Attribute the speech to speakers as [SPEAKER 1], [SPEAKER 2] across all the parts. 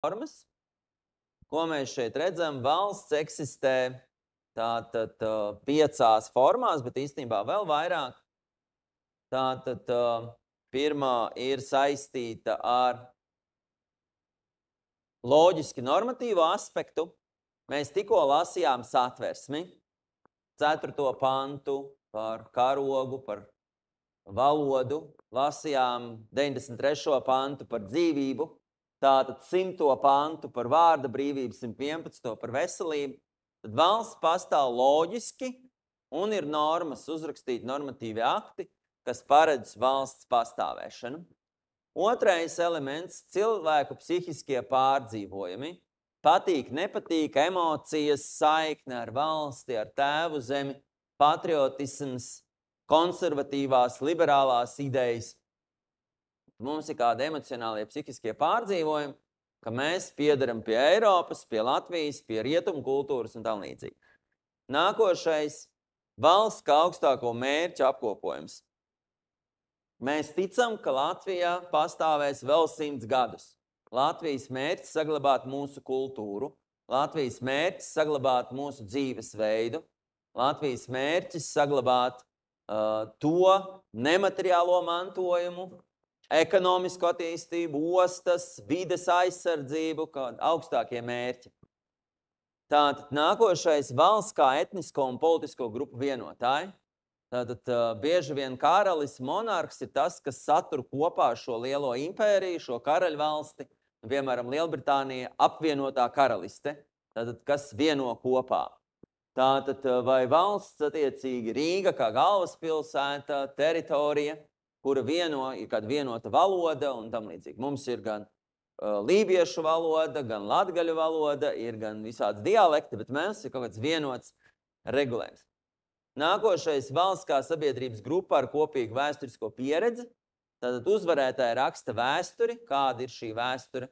[SPEAKER 1] formas. Ko mēs šeit redzam? Valsts eksistē tātad 5 formās, bet īstenībā vēl vairāk. Tātad pirmā ir saistīta ar loģiski normatīvo aspektu. Mēs tikko lasījām satversmi, 4. pantu par karogu, par valodu, lasījām 93. pantu par dzīvību, tātad 100. pantu par vārda brīvību, 111. par veselību. Tad valsts pastāv loģiski un ir normas, uzrakstīti normatīvi akti, kas paredz valsts pastāvēšanu. Otrais elements – cilvēku psihiskie pārdzīvojumi. Patīk, nepatīk, emocijas, saikne ar valsti, ar tēvu zemi, patriotisms, konservatīvās, liberālās idejas. Mums ir kādi emocionālie psihiskie pārdzīvojumi, ka mēs piederam pie Eiropas, pie Latvijas, pie rietumu kultūras un tam līdzīgi. Nākošais – valsts kā augstāko mērķu apkopojums. Mēs ticam, ka Latvijā pastāvēs vēl 100 gadus. Latvijas mērķis saglabāt mūsu kultūru, Latvijas mērķis saglabāt mūsu dzīvesveidu, Latvijas mērķis saglabāt to nemateriālo mantojumu, ekonomisko attīstību, ostas, vides aizsardzību, kā augstākie mērķi. Tātad nākošais – valsts kā etnisko un politisko grupu vienotāji. Tātad bieži vien karalis, monarhs ir tas, kas satur kopā šo lielo impēriju, šo karaļvalsti, piemēram, Lielbritānija apvienotā karaliste, tātad kas vieno kopā. Tātad vai valsts attiecīgi Rīga kā galvaspilsēta, teritorija, kura ir kāda vienota valoda un tam līdzīgi. Mums ir gan lībiešu valoda, gan latgaļu valoda, ir gan visādi dialekti, bet mums ir kaut kāds vienots regulējums. Nākošais – valsts kā sabiedrības grupa ar kopīgu vēsturisko pieredzi. Tātad uzvarētāji raksta vēsturi, kāda ir šī vēsture,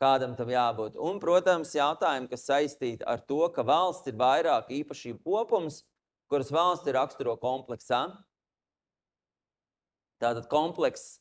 [SPEAKER 1] kādam tam jābūt. Un, protams, jautājumi, kas saistīti ar to, ka valsts ir vairāk īpašību kopums, kuras valsti raksturo kompleksā. Tātad komplekss